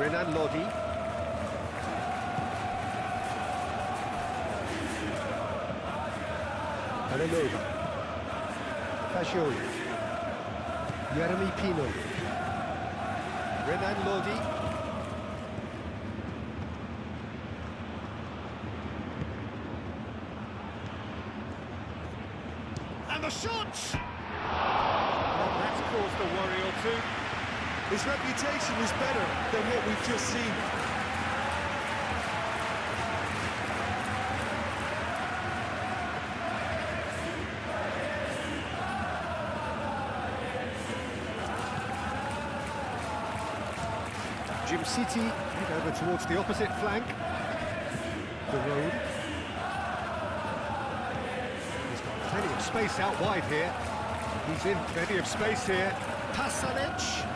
Renan Lodi. Anelova. Fagioli. Jeremy Pino. Renan Lodi. And the shot! Well, that's caused a worry or two. His reputation is better than what we've just seen. Jim City head over towards the opposite flank. The road. He's got plenty of space out wide here. He's in plenty of space here. Pasalic.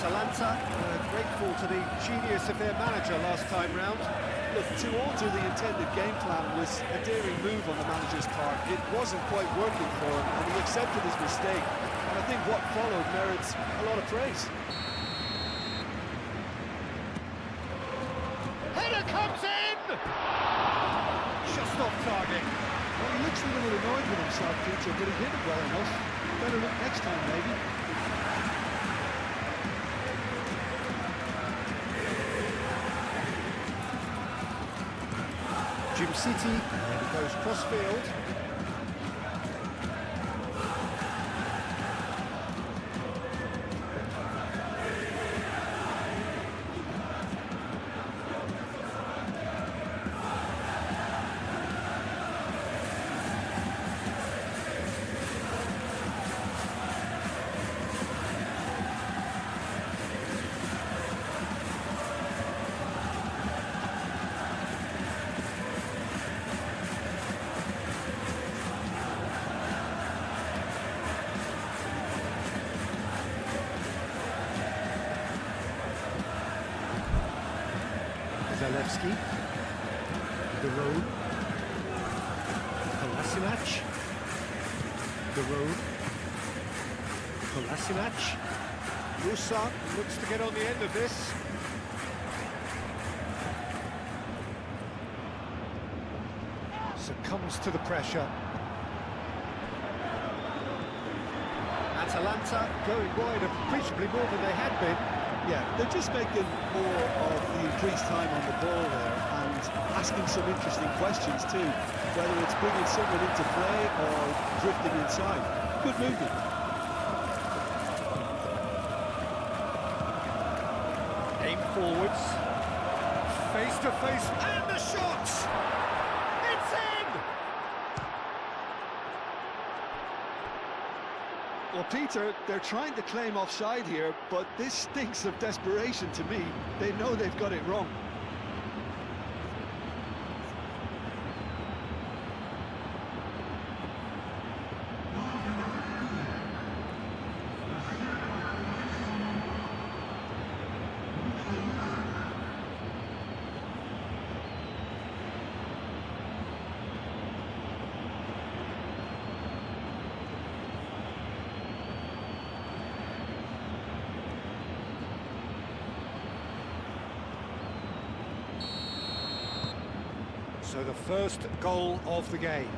Atalanta grateful to the genius of their manager last time round. Look, to alter the intended game plan was a daring move on the manager's part. It wasn't quite working for him, and he accepted his mistake. And I think what followed merits a lot of praise. Header comes in! Just off target. Well, he looks a little annoyed with himself, Peter, but he hit it well enough. Better look next time, maybe. Jim City, and it goes cross-field. Zalewski, the road, Kolasinac, the road, Kolasinac, Musa looks to get on the end of this. Succumbs to the pressure. Atalanta going wide appreciably more than they had been. Yeah, they're just making more of the increased time on the ball there and asking some interesting questions too, whether it's bringing someone into play or drifting inside. Good movement. Aim forwards, face to face, and the shot! It's in! Well, Peter, they're trying to claim offside here, but this stinks of desperation to me. They know they've got it wrong. So the first goal of the game.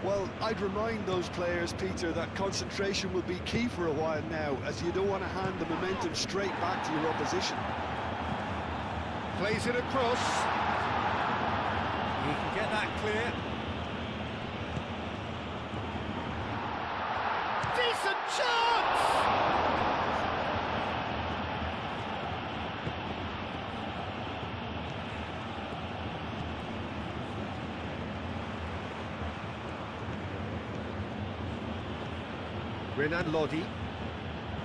Well, I'd remind those players, Peter, that concentration will be key for a while now, as you don't want to hand the momentum straight back to your opposition. Plays it across. He can get that clear. Decent chance! Renan Lodi,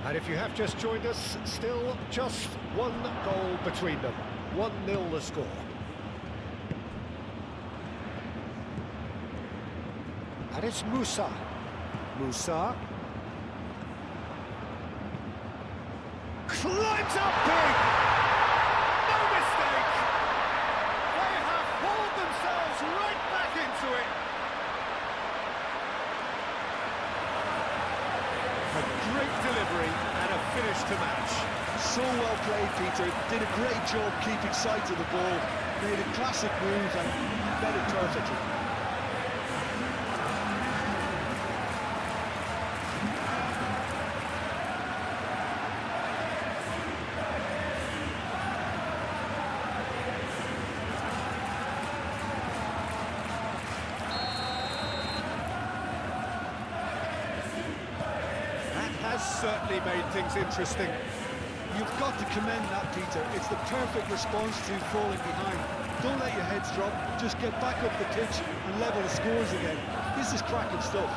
and if you have just joined us, still just one goal between them, 1-0 the score. And it's Musa. Musa climbs up big! No mistake! They have hauled themselves right back into it. Peter. Did a great job keeping sight of the ball. Made a classic move and met it perfectly. Certainly made things interesting. You've got to commend that, Peter. It's the perfect response to falling behind. Don't let your heads drop, just get back up the pitch and level the scores again. This is cracking stuff.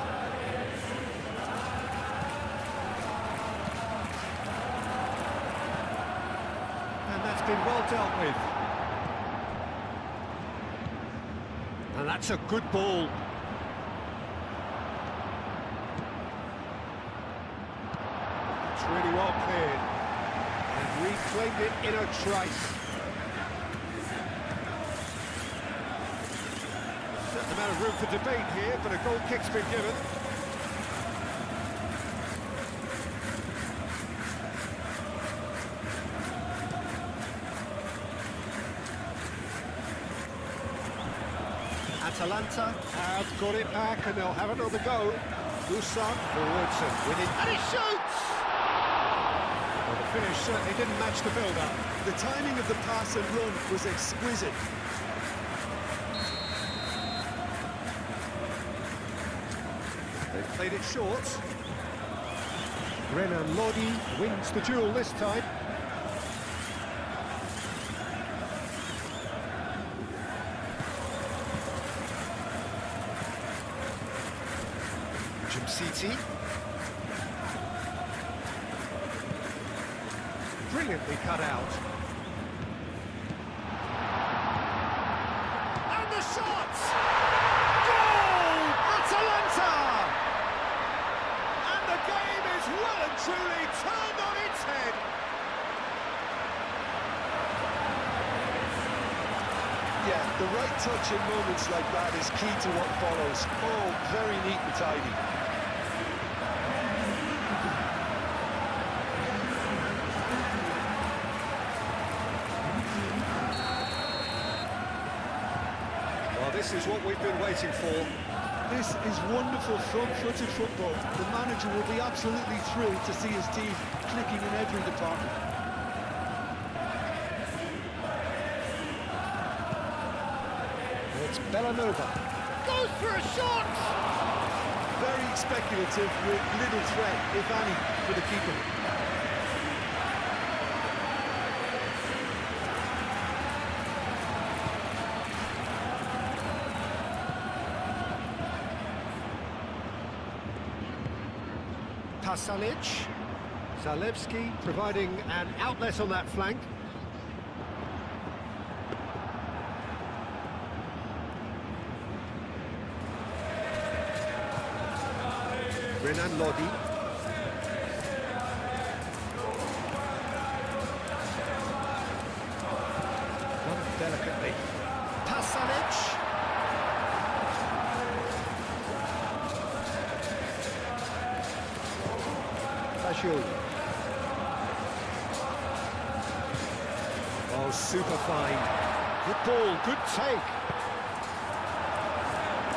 And that's been well dealt with. And that's a good ball. Really well cleared and reclaimed it in a trice. Certain amount of room for debate here, but a goal kick's been given. Atalanta have got it back and they'll have another go. Busan forwards and winning, and he shoots! Well, the finish certainly didn't match the build-up. The timing of the pass and run was exquisite. They've played it short. Renan Lodi wins the duel this time. City. Brilliantly cut out. And the shot! Goal! Atalanta! And the game is well and truly turned on its head. Yeah, the right touch in moments like that is key to what follows. Oh, very neat and tidy. This is what we've been waiting for. This is wonderful front-footed football. The manager will be absolutely thrilled to see his team clicking in every department. It's Bellanova. Goes for a shot! Very speculative with little threat, if any, for the keeper. Pasalic, Zalewski providing an outlet on that flank. Renan Lodi. Won delicately. Pasalic. Oh, super fine. Good ball, good take.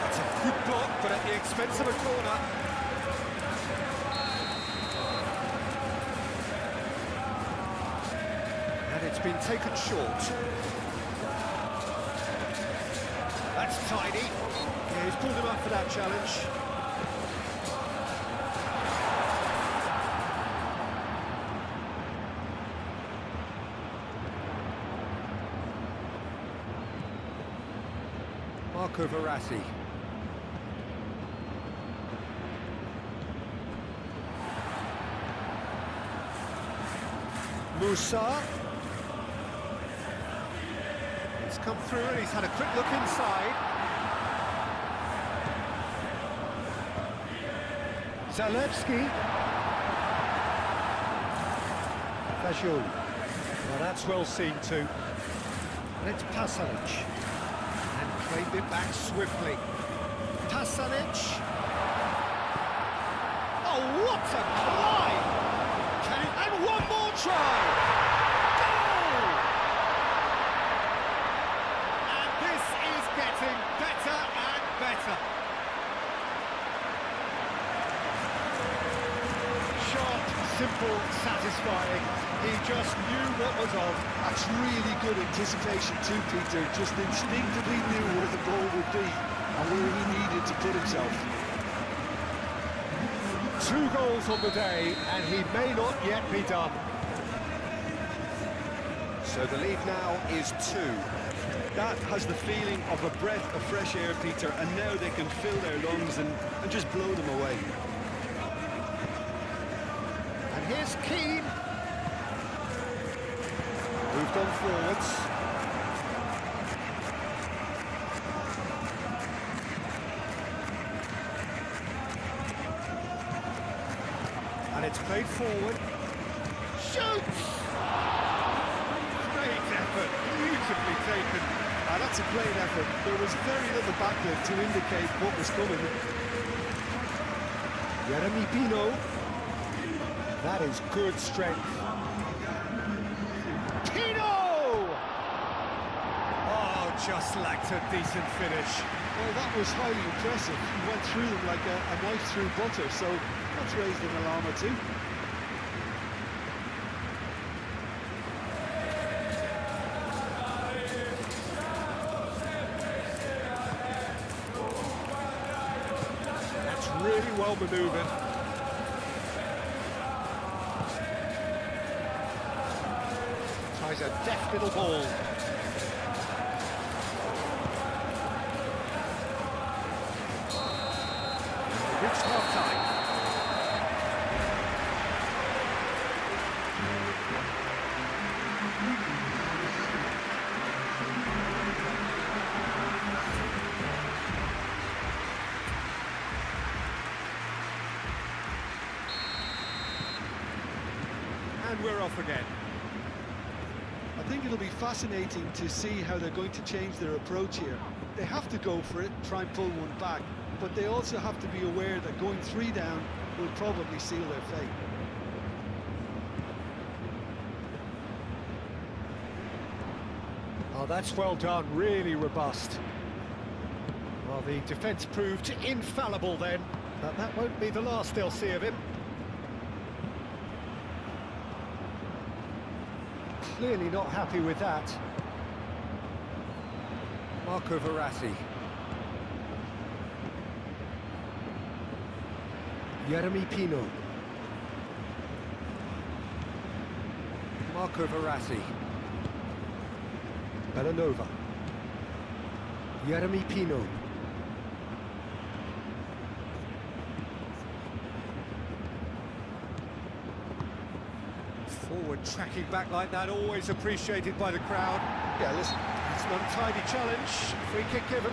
That's a good block, but at the expense of a corner. And it's been taken short. That's tidy. Yeah, he's pulled him up for that challenge. Marco Verratti. Musa. He's come through and he's had a quick look inside. Zalewski. Fajul. Well, that's well seen too. And it's Pasalic. Played it back swiftly. Pasalic. Oh, what a climb! And one more try! better. Short, simple, satisfying. He just knew what was on. That's really good anticipation too, Peter. Just instinctively knew where the ball would be and where he needed to put himself. 2 goals on the day, and he may not yet be done. So the lead now is 2. That has the feeling of a breath of fresh air, Peter, and now they can fill their lungs and just blow them away. And here's Keane. Moved on forwards. And it's played forward. Shoots! Great effort, beautifully taken. That's a great effort. There was very little back there to indicate what was coming. Jeremy Pino. That is good strength. Pino! Oh, just lacked a decent finish. Well, that was highly impressive. He went through them like a knife through butter, so that's raised an alarm or two. That's really well manoeuvred. Tries a deft little ball. Reached half-time. And we're off again. I think it'll be fascinating to see how they're going to change their approach here. They have to go for it, try and pull one back, but they also have to be aware that going 3 down will probably seal their fate. Oh, that's well done, really robust. Well, the defence proved infallible then, but that won't be the last they'll see of him. Clearly not happy with that. Marco Verratti. Jeremy Pino. Marco Verratti. Bellanova. Jeremy Pino. Forward tracking back like that, always appreciated by the crowd. Yeah, listen. It's an untidy challenge, free kick given.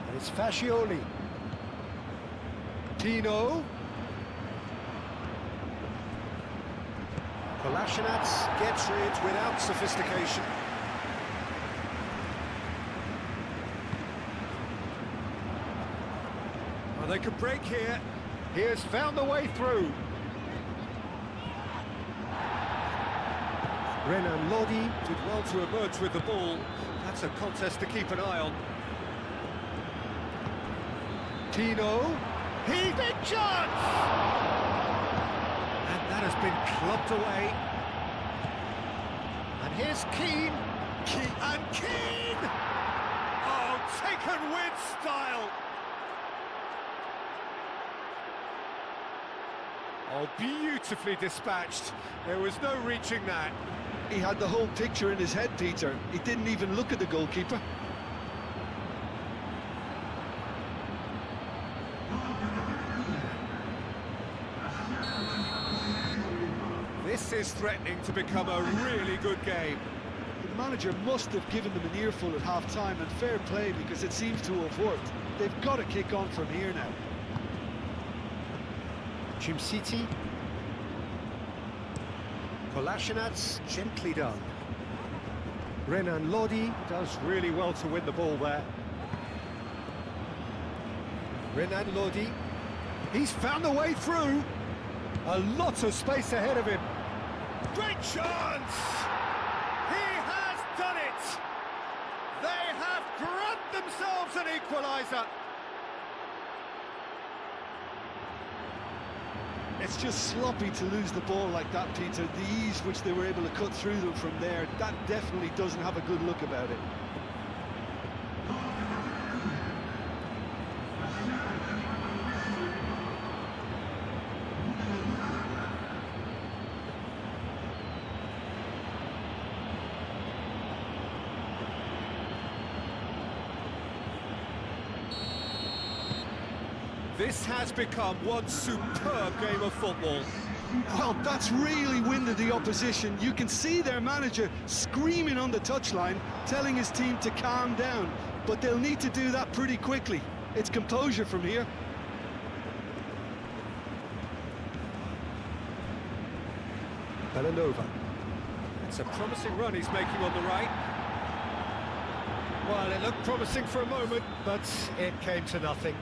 And it's Fascioli. Pino. Kolasinac gets rid without sophistication. Well, they could break here. He has found the way through. Renan Lodi did well to emerge with the ball. That's a contest to keep an eye on. Tino. Big chance! That has been clubbed away. And here's Keane. Keane! Oh, taken with style. Oh, beautifully dispatched. There was no reaching that. He had the whole picture in his head, Peter. He didn't even look at the goalkeeper. This is threatening to become a really good game. The manager must have given them an earful at half-time, and fair play, because it seems to have worked. They've got to kick on from here now. Jim City. Kolasinac, gently done. Renan Lodi does really well to win the ball there. Renan Lodi. He's found the way through. A lot of space ahead of him. Great chance! He has done it! They have grabbed themselves an equaliser. It's just sloppy to lose the ball like that, Peter. The ease which they were able to cut through them from there, that definitely doesn't have a good look about it. This has become one superb game of football. Well, that's really winded the opposition. You can see their manager screaming on the touchline, telling his team to calm down. But they'll need to do that pretty quickly. It's composure from here. Bellanova. It's a promising run he's making on the right. Well, it looked promising for a moment, but it came to nothing.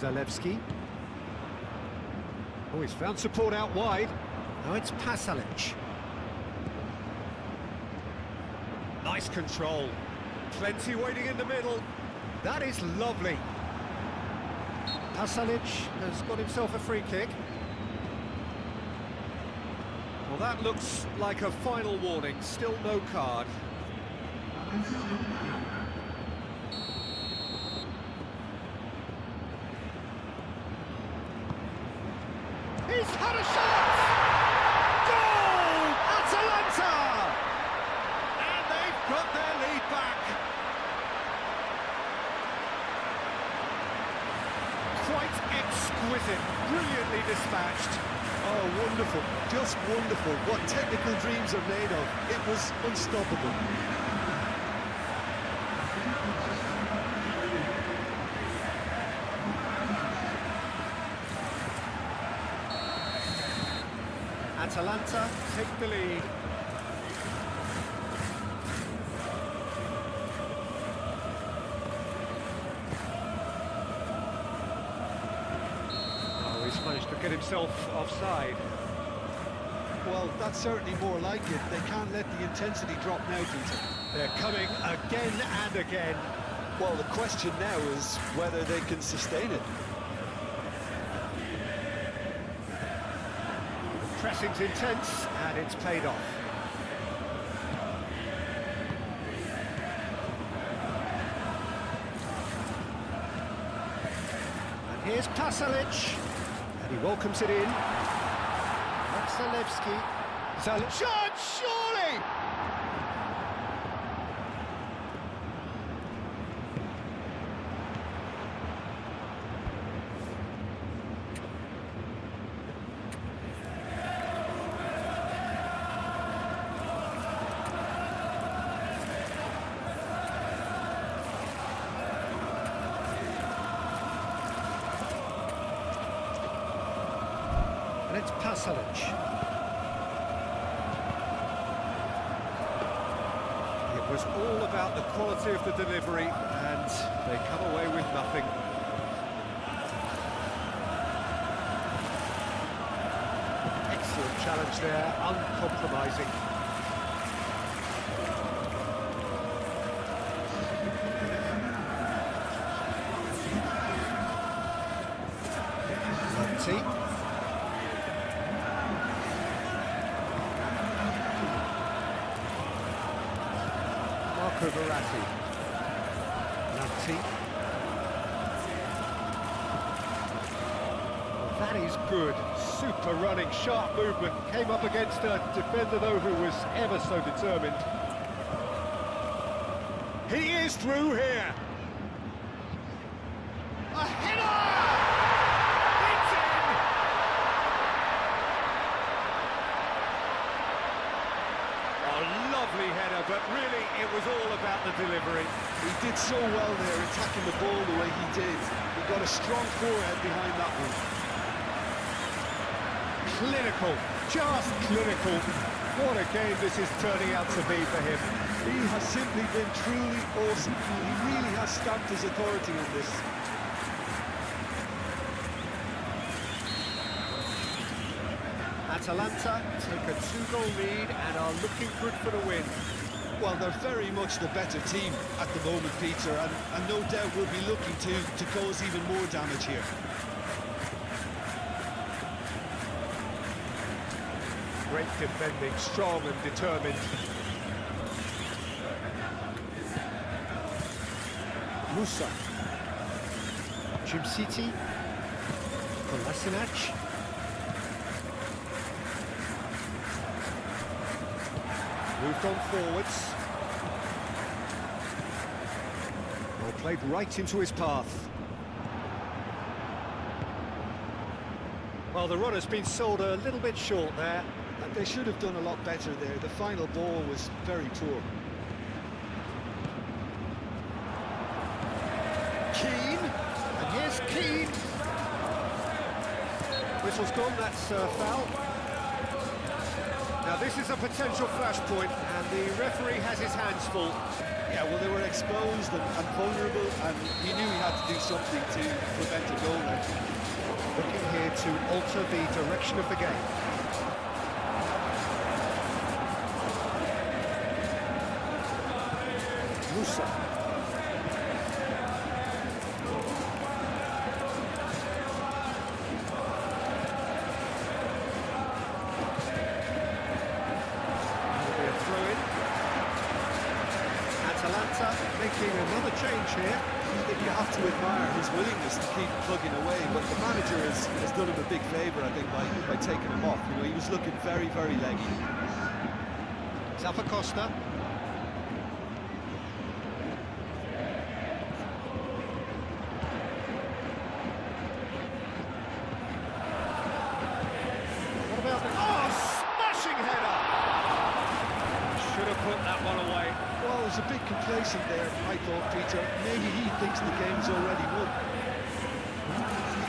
Zalewski. Oh, he's found support out wide. Now it's Pasalic. Nice control. Plenty waiting in the middle. That is lovely. Pasalic has got himself a free kick. Well, that looks like a final warning. Still no card. He's had a shot! Goal! Atalanta! And they've got their lead back. Quite exquisite, brilliantly dispatched. Oh, wonderful, just wonderful. What technical dreams are made of. It was unstoppable. Atalanta take the lead. Oh, he's managed to get himself offside. Well, that's certainly more like it. They can't let the intensity drop now, Peter. They're coming again and again. Well, the question now is whether they can sustain it. Pressing's intense, and it's paid off. And here's Pasalic, and he welcomes it in. Zalewski. Shot, surely! And it's Pasalic. It was all about the quality of the delivery, and they come away with nothing. Excellent challenge there, uncompromising. Monty. Verratti. Nanti. That is good. Super running, sharp movement. Came up against a defender, though, who was ever so determined. He is through here. A header! It's in! did so well there, attacking the ball the way he did. He got a strong forehead behind that one. Clinical, just clinical. What a game this is turning out to be for him. He has simply been truly awesome. He really has stamped his authority on this. Atalanta take a 2-goal lead and are looking good for the win. Well, they're very much the better team at the moment, Peter, and no doubt will be looking to cause even more damage here. Great defending, strong and determined. Musa. City. Kolasinac. Moved on forwards. Well, played right into his path. Well, the run has been sold a little bit short there. And they should have done a lot better there. The final ball was very poor. Keane, and here's Keane. Whistle's gone, that's foul. Now this is a potential flashpoint, and the referee has his hands full. Yeah, well, they were exposed and vulnerable, and he knew he had to do something to prevent a goal there. Looking here to alter the direction of the game. Musa. Atalanta making another change here. You have to admire his willingness to keep plugging away, but the manager has done him a big favour, I think, by taking him off. You know, he was looking very, very leggy. Costa. What about the... Oh, smashing header! Should have put that one away. Well, there's a bit complacent there, I thought, Peter. Maybe he thinks the game's already won.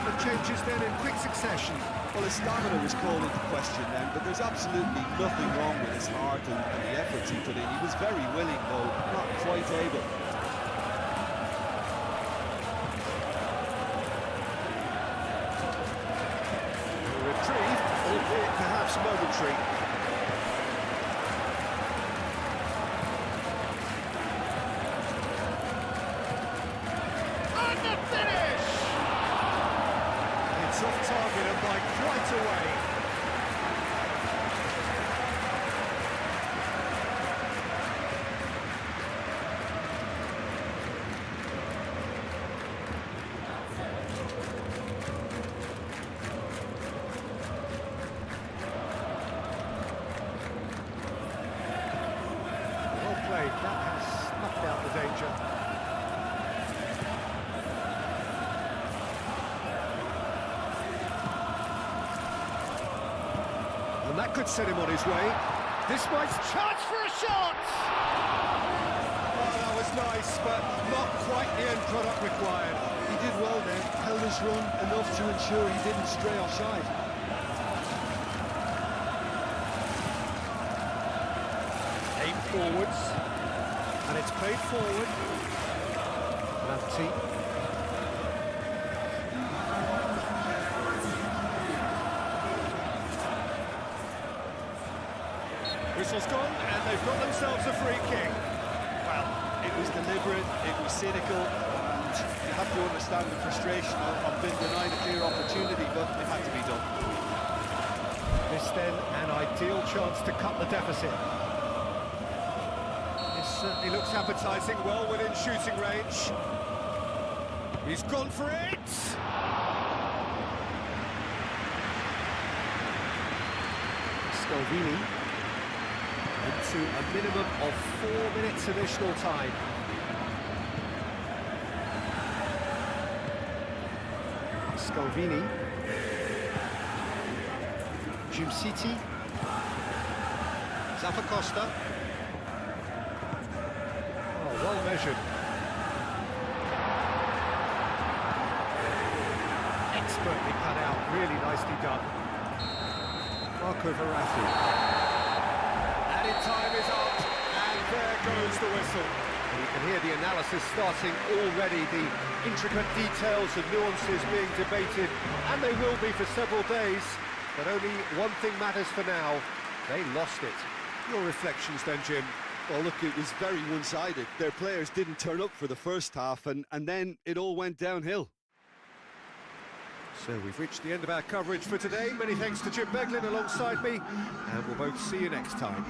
The changes then in quick succession. Well, his stamina was called into question then, but there's absolutely nothing wrong with his heart and the efforts he put in. He was very willing, though, not quite able. Retrieved, albeit perhaps momentary. Off target and by quite a way. Well played, that has snuffed out the danger. And that could set him on his way. This might chance for a shot! Oh, that was nice, but not quite the end product required. He did well then, held his run enough to ensure he didn't stray offside. Aim forwards, and it's played forward. Lamptey. Whistle's gone, and they've got themselves a free kick. Well, it was deliberate, it was cynical, and you have to understand the frustration of being denied a clear opportunity, but it had to be done. This then, an ideal chance to cut the deficit. This certainly looks appetising, well within shooting range. He's gone for it! Scudetto. Into a minimum of 4 minutes additional time. Scudetto. City. Costa. Oh, well measured. expertly cut out, really nicely done. Marco Verratti. Added time is up, and there goes the whistle. And you can hear the analysis starting already, the intricate details and nuances being debated, and they will be for several days. But only one thing matters for now: they lost it. Your reflections then, Jim? Well, look, it was very one-sided. Their players didn't turn up for the first half, and then it all went downhill. So we've reached the end of our coverage for today. Many thanks to Jim Beglin alongside me, and we'll both see you next time.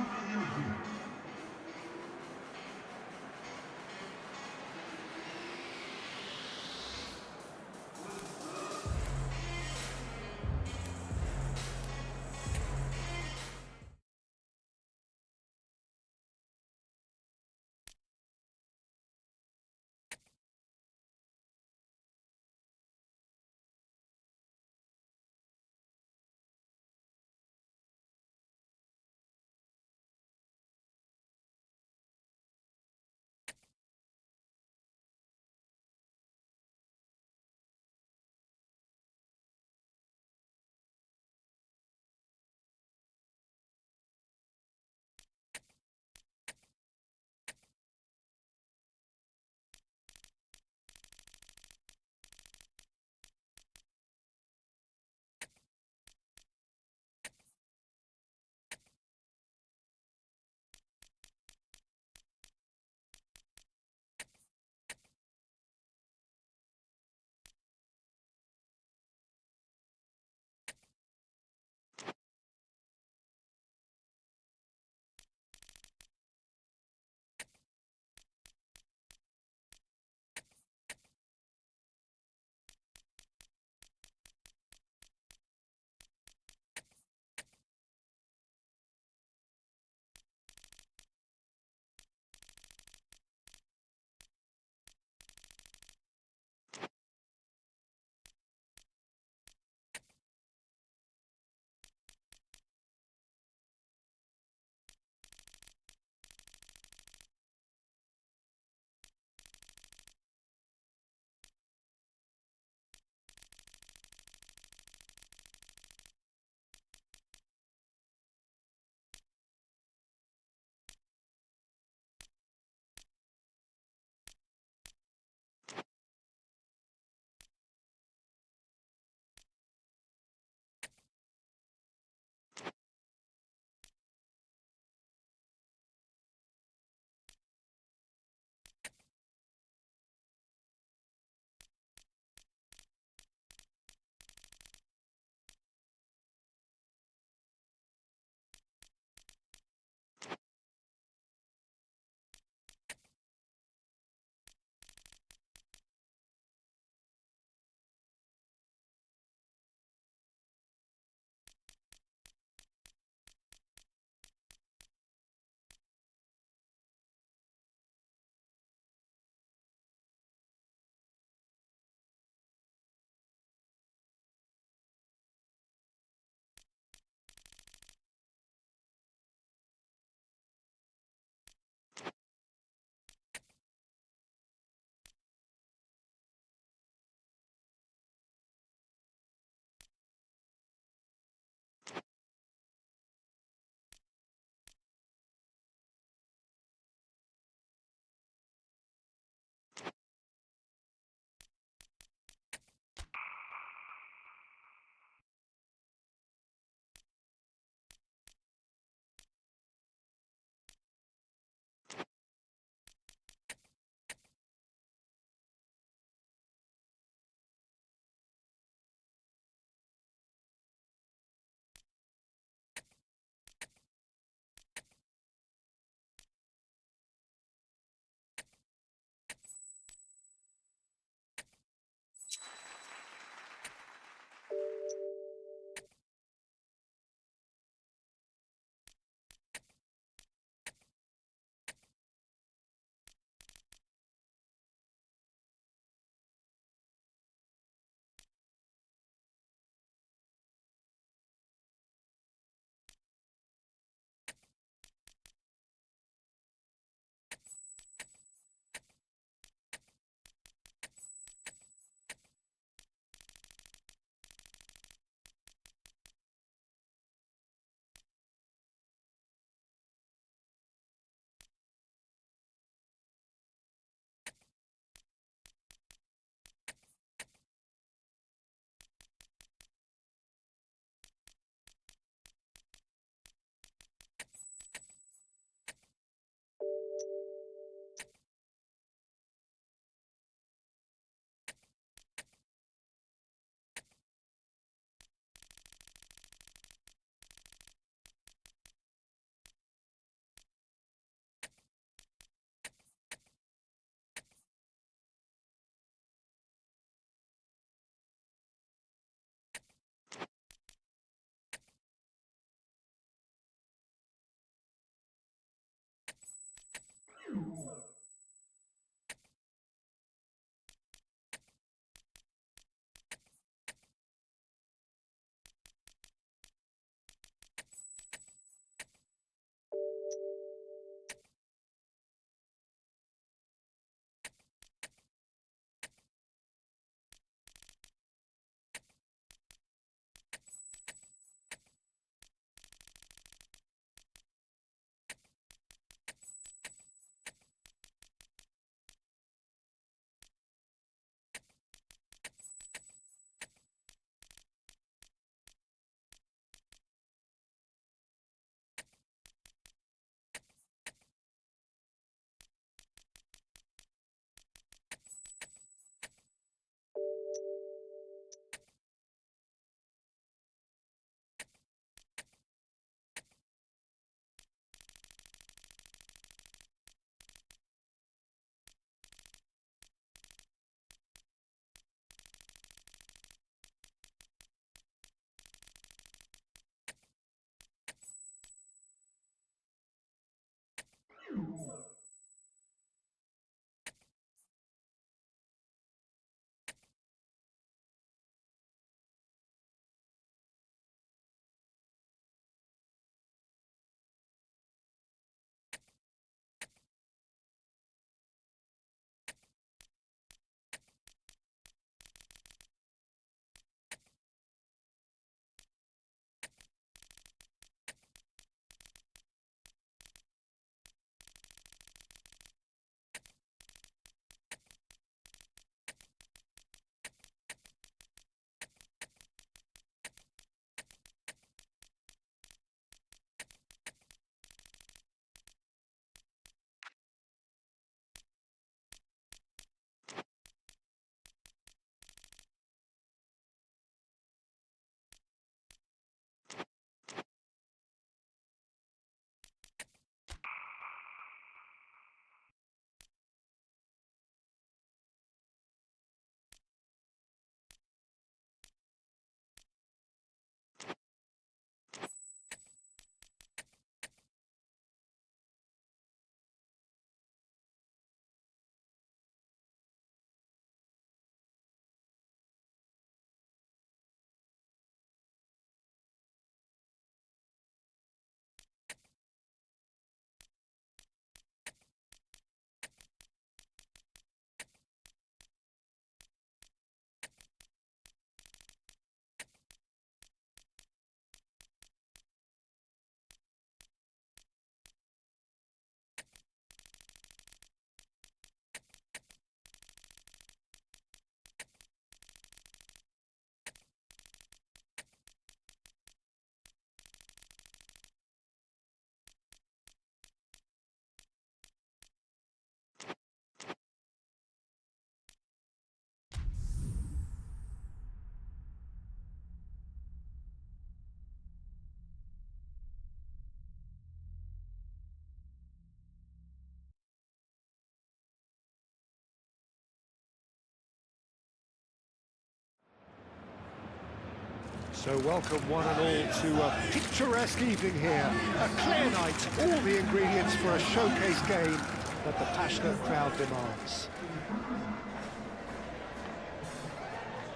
So welcome one and all to a picturesque evening here. A clear night, all the ingredients for a showcase game that the passionate crowd demands.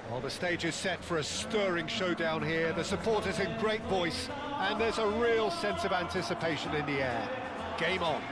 Well, the stage is set for a stirring showdown here. The supporters in great voice, and there's a real sense of anticipation in the air. Game on.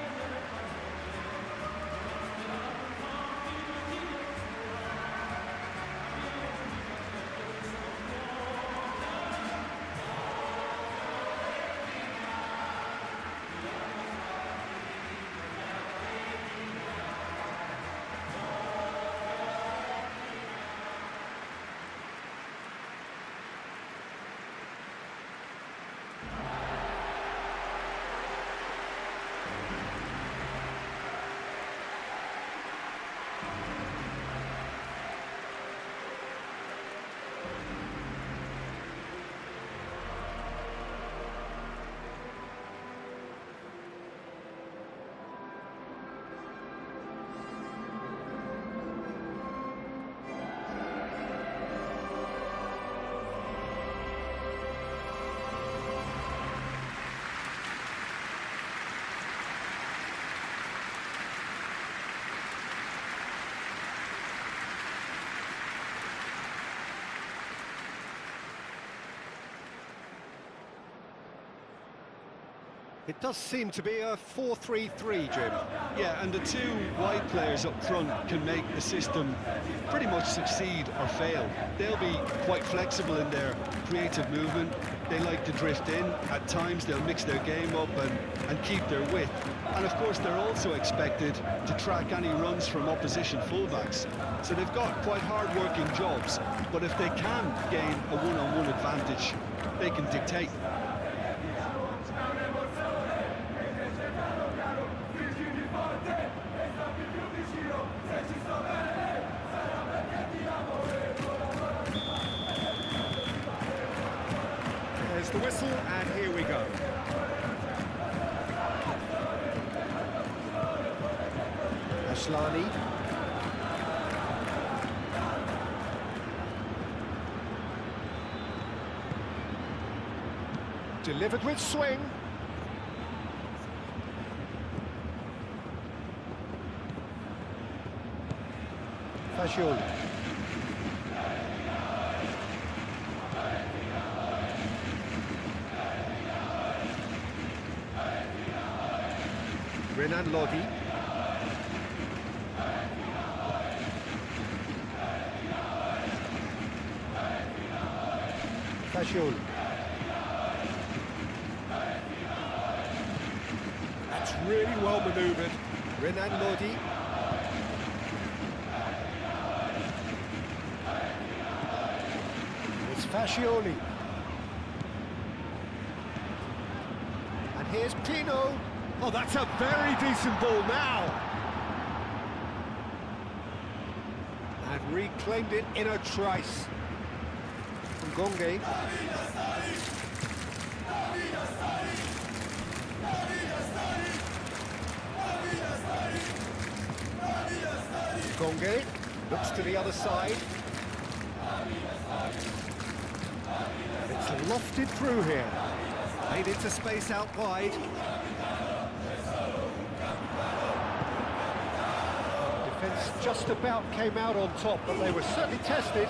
It does seem to be a 4-3-3, Jim. Yeah, and the two wide players up front can make the system pretty much succeed or fail. They'll be quite flexible in their creative movement. They like to drift in. At times they'll mix their game up and keep their width. And of course they're also expected to track any runs from opposition fullbacks. So they've got quite hard-working jobs, but if they can gain a one-on-one advantage, they can dictate. There's the whistle, and here we go. Ashlani. Delivered with swing. Fascioli. Renan Lodi. Fascioli. That's really well manoeuvred. Renan Lodi. It's Fascioli. And here's Pino. Oh, that's a very decent ball now. And reclaimed it in a trice. From Gonge. Gonge looks to the other side. It's lofted through here. Made into space out wide. Defence just about came out on top, but they were certainly tested.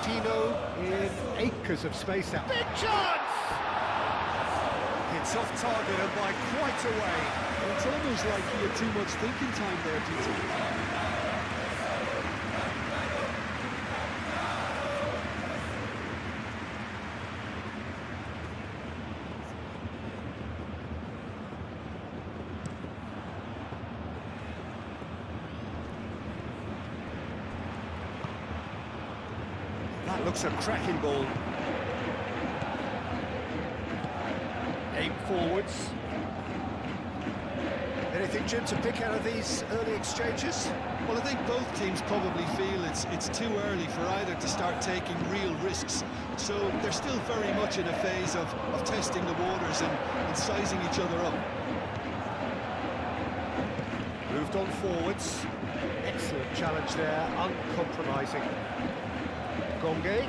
Tino in acres of space out. Big chance! It's off target and by quite a way. It's almost like he had too much thinking time there, Tito. That looks a cracking ball. Aim forwards. Anything, Jim, to pick out of these early exchanges? Well, I think both teams probably feel it's too early for either to start taking real risks. So they're still very much in a phase of testing the waters and sizing each other up. Moved on forwards. Excellent challenge there, uncompromising. Gonge.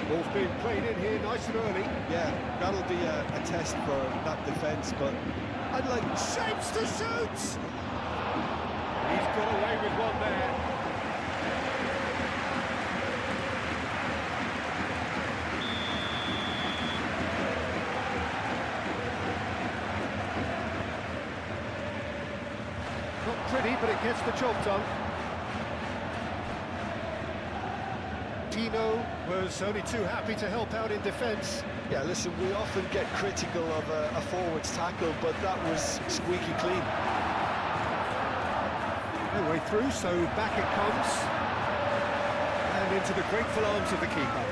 Ball's being played in here nice and early. Yeah, that'll be a test for that defence, but I'd like... Shapes to shoot! He's got away with one there. Not pretty, but it gets the job done. Tino was only too happy to help out in defence. Yeah, listen, we often get critical of a forward's tackle, but that was squeaky clean. No way through, so back it comes. And into the grateful arms of the keeper.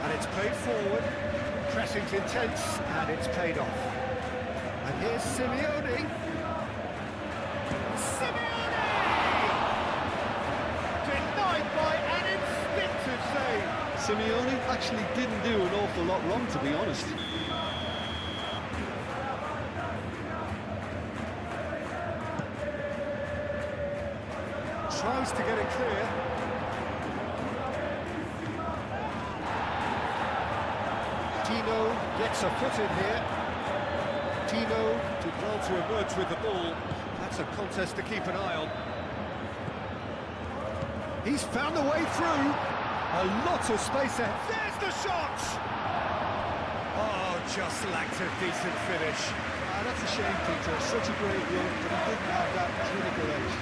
And it's played forward. Pressing's intense, and it's paid off. And here's Simeone. Simeone! Denied by an instinctive save. Simeone actually didn't do an awful lot wrong, to be honest. Tries to get it clear. Tino gets a foot in here. Tino did well to emerge with the ball. That's a contest to keep an eye on. He's found a way through. A lot of space there. There's the shot! Oh, just lacked a decent finish. That's a shame, Peter. Such a great run, but he didn't have that clinical edge.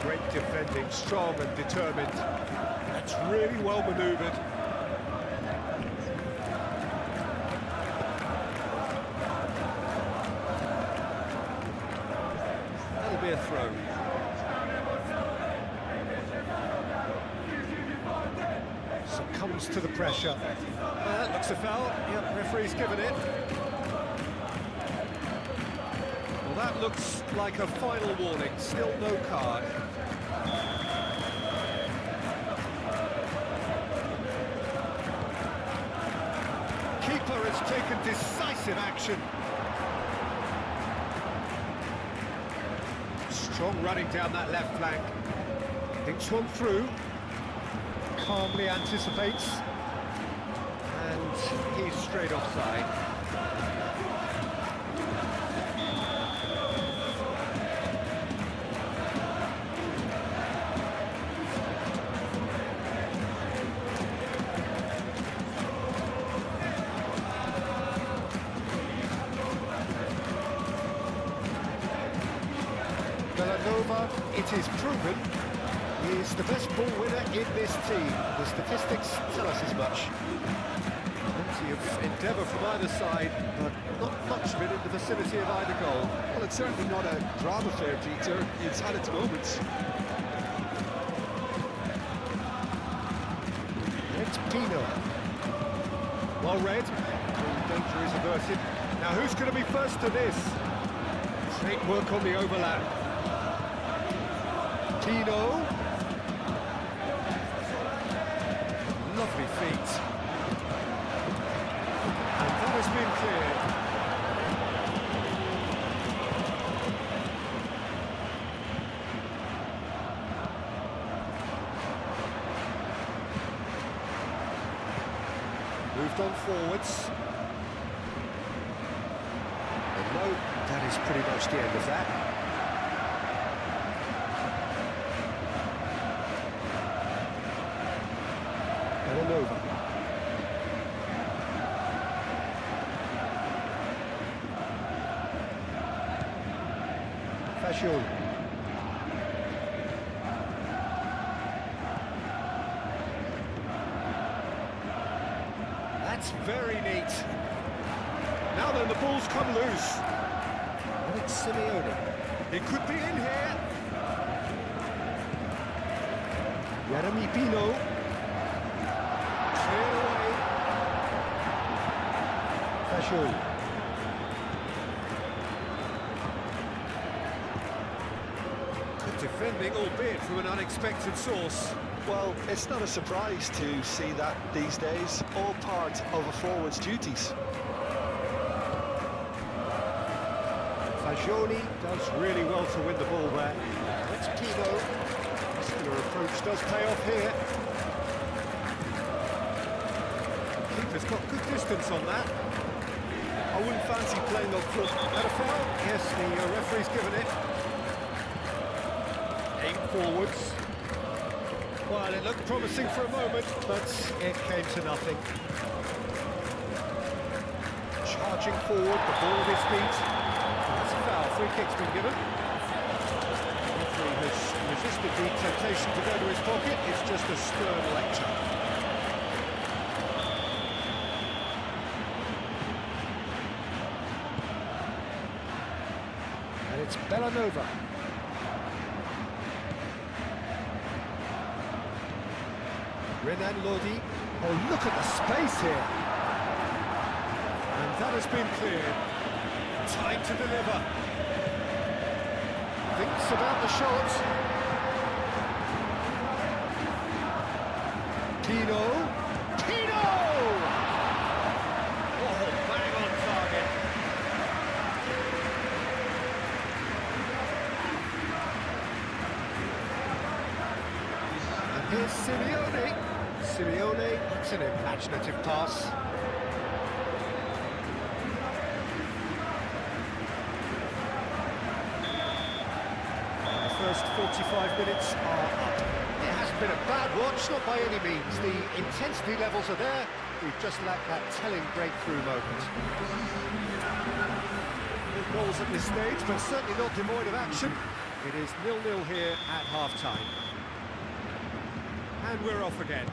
Great defending, strong and determined. That's really well manoeuvred. That'll be a throw. Succumbs to the pressure. That looks a foul. Yep, referee's given it. Well, that looks like a final warning. Still no card. Keeper has taken decisive action. Strong running down that left flank. Thinks one through. Calmly anticipates. And he's straight offside. It is proven he is the best ball winner in this team. The statistics tell us as much. Plenty of endeavour from either side, but not much of it in the vicinity of either goal. Well, it's certainly not a drama affair, Peter. It's had its moments. It's Pino. Well read. All danger is averted. Now who's going to be first to this? Great work on the overlap. Tino. Lovely feet. And that has been cleared. Moved on forwards. And no, that is pretty much the end of that. Over. Fashion. That's very neat. Now then, the ball's come loose. And it's Simeone. It could be in here. Jeremy Pino. Fashion. Good defending, albeit from an unexpected source. Well, it's not a surprise to see that these days, all part of a forward's duties. Fagioli does really well to win the ball there. That's Pino. Muscular approach does pay off here. Keeper's got good distance on that. I wouldn't fancy playing up front. And a foul? Yes, the referee's given it. Aim forwards. Well, it looked promising for a moment, but it came to nothing. Charging forward, the ball at his feet. That's a foul. Free kick's been given. The referee has resisted the temptation to go to his pocket. It's just a stern lecture. And it's Bellanova. Renan Lodi. Oh, look at the space here. And that has been cleared. Time to deliver. Thinks about the shot. Pino. Pino! Oh, bang on target. And here's Simeone. Simeone, that's an imaginative pass. First 45 minutes are up. It hasn't been a bad watch, not by any means. The intensity levels are there. We've just lacked that telling breakthrough moment. Good goals at this stage, but certainly not devoid of action. It is 0-0 here at half-time. And we're off again.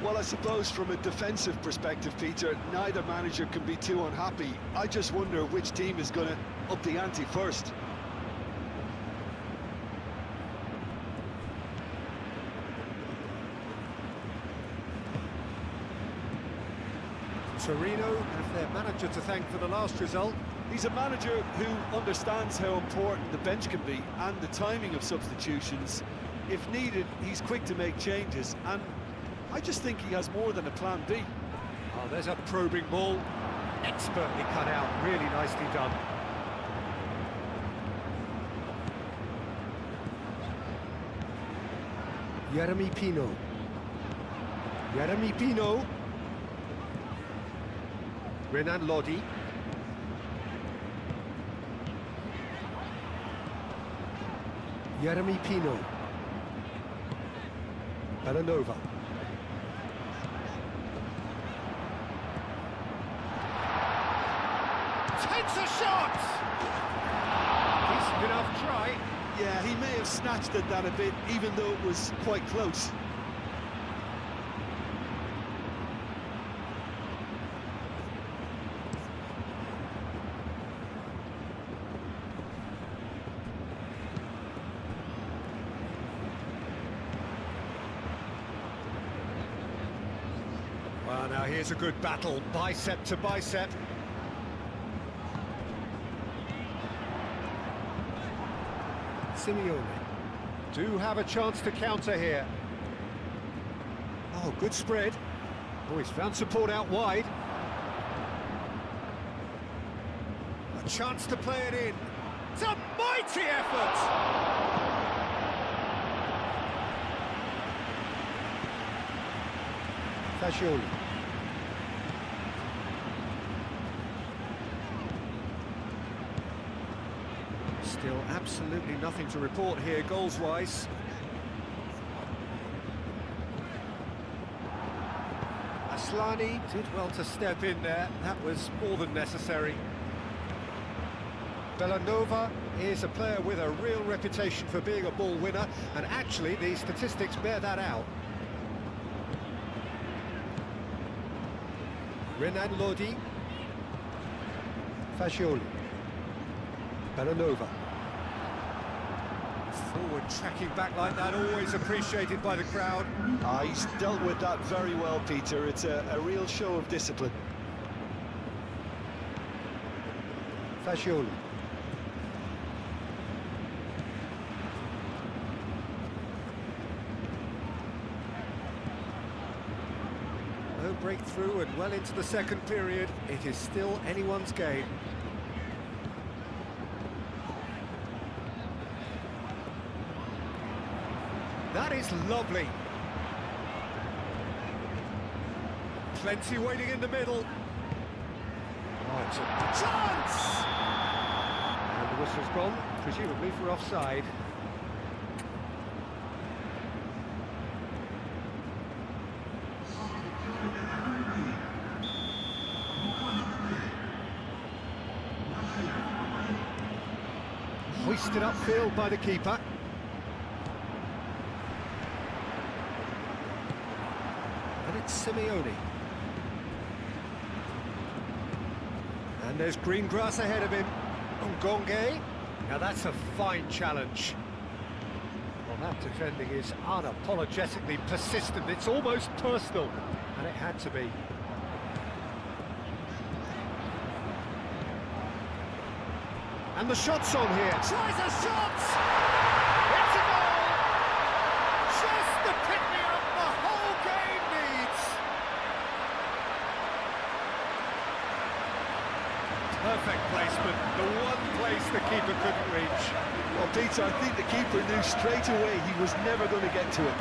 Well, I suppose from a defensive perspective, Peter, neither manager can be too unhappy. I just wonder which team is going to up the ante first. Torino have their manager to thank for the last result. He's a manager who understands how important the bench can be and the timing of substitutions. If needed, he's quick to make changes, and I just think he has more than a plan B. Oh, there's a probing ball. Expertly cut out, really nicely done. Jeremy Pino. Jeremy Pino. Renan Lodi. Jeremy Pino. Bellanova. Takes a shot! Decent enough try. Yeah, he may have snatched at that a bit, even though it was quite close. Well, now here's a good battle, bicep to bicep. Simeone do have a chance to counter here. Oh, good spread. Oh, he's found support out wide. A chance to play it in. It's a mighty effort! Fagioli. Still absolutely nothing to report here, goals-wise. Aslani did well to step in there. That was more than necessary. Bellanova is a player with a real reputation for being a ball winner, and actually the statistics bear that out. Renan Lodi. Fagioli. Bellanova. Forward tracking back like that, always appreciated by the crowd. He's dealt with that very well, Peter. It's a real show of discipline. Fagioli. Straight through and well into the second period. It is still anyone's game. That is lovely. Plenty waiting in the middle. Oh, it's a chance! And the whistle's gone, presumably for offside. Hoisted upfield by the keeper. And it's Simeone. And there's green grass ahead of him. Ngonge. Now that's a fine challenge. Well, that defending is unapologetically persistent. It's almost personal. And it had to be. And the shot's on here. Tries a shot! It's a goal! Just the pick-me-up the whole game needs! Perfect placement, the one place the keeper couldn't reach. Well, Peter, I think the keeper knew straight away he was never going to get to it.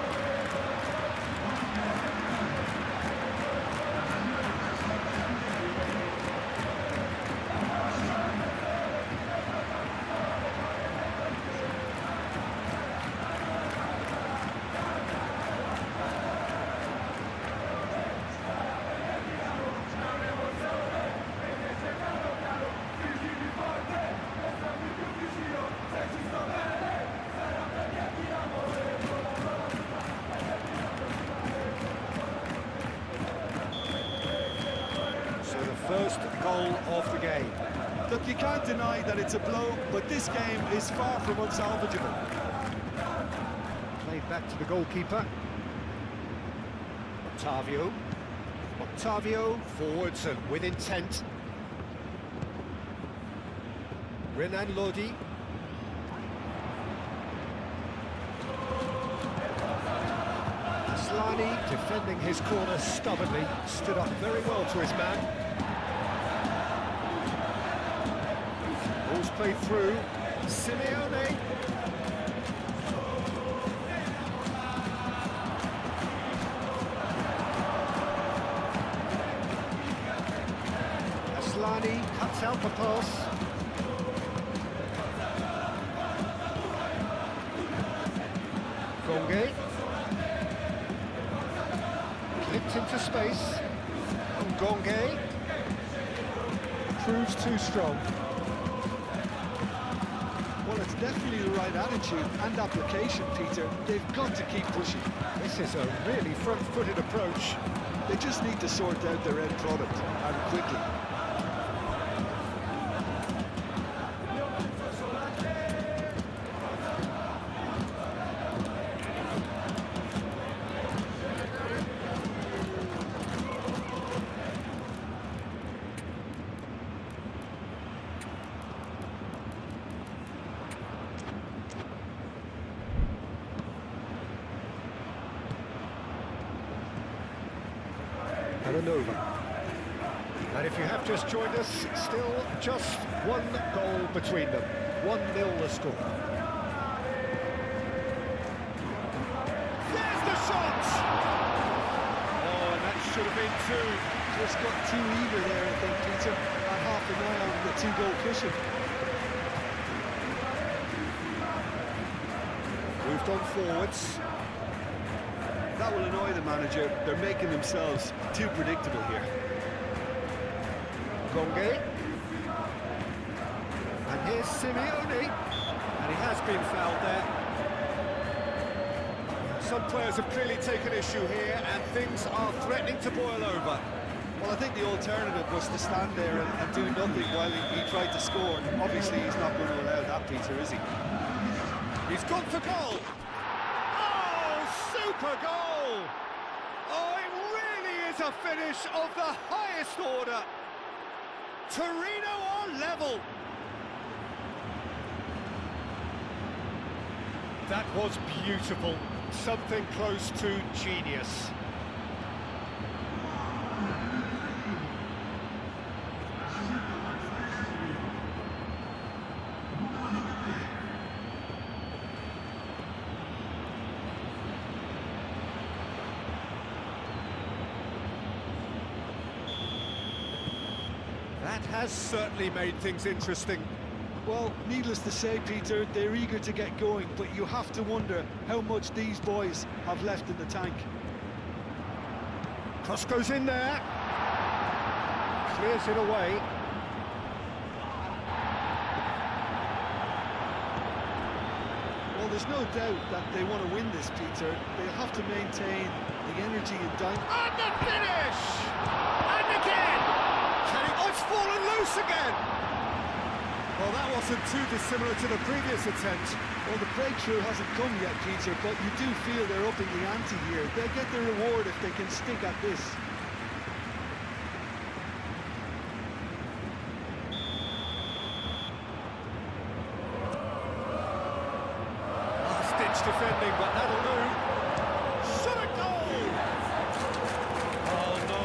First goal of the game. Look, you can't deny that it's a blow, but this game is far from unsalvageable. Played back to the goalkeeper. Octavio forwards and with intent. Renan Lodi. Aslani defending his corner stubbornly, stood up very well to his man. Ball's played through. Simeone. Aslani cuts out the pass. Ngonge. Clipped into space. Ngonge. Proves too strong. Well, it's definitely the right attitude and application, Peter. They've got to keep pushing. This is a really front-footed approach. They just need to sort out their end product, and quickly. And over. And if you have just joined us, still just one goal between them. 1-0 the score. There's the shot! Oh, and that should have been two. Just got too eager there, I think, Peter. Had half an eye on the two-goal cushion. Moved on forwards. That will annoy the manager. They're making themselves too predictable here. Ngonge. And here's Simeone. And he has been fouled there. Some players have clearly taken issue here, and things are threatening to boil over. Well, I think the alternative was to stand there and do nothing while he tried to score. Obviously, he's not going to allow that, Peter, is he? He's gone for goal. Super goal! Oh, it really is a finish of the highest order. Torino are level. That was beautiful. Something close to genius. has certainly made things interesting. Well, needless to say, Peter, they're eager to get going, but you have to wonder how much these boys have left in the tank. Cross goes in there. Clears it away. Well, there's no doubt that they want to win this, Peter. They'll have to maintain the energy and And the finish! And again! Oh, it's fallen loose again! Well, that wasn't too dissimilar to the previous attempt. Well, the breakthrough hasn't come yet, Peter, but you do feel they're upping the ante here. They'll get their reward if they can stick at this. Last-ditch defending, but that'll do. Shot a goal! Oh, no,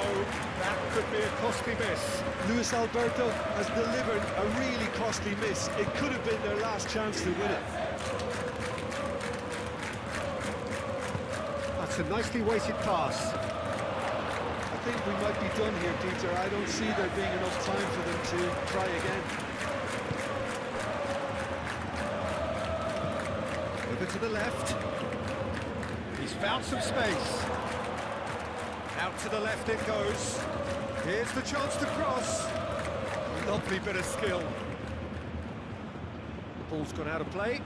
that could be a costly miss. Luis Alberto has delivered a really costly miss. It could have been their last chance to win it. That's a nicely weighted pass. I think we might be done here, Peter. I don't see there being enough time for them to try again. Over to the left. He's found some space. Out to the left it goes. Here's the chance to cross. Lovely bit of skill. The ball's gone out of play.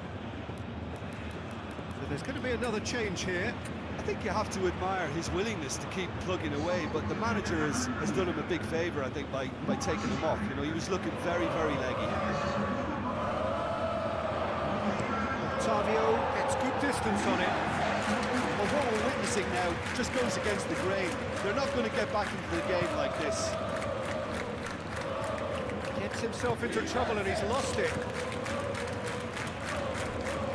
So there's going to be another change here. I think you have to admire his willingness to keep plugging away, but the manager has done him a big favour, I think, by taking him off. You know, he was looking very, very leggy. Octavio gets good distance on it. Well, what we're witnessing now just goes against the grain. They're not going to get back into the game like this. Gets himself into trouble and he's lost it.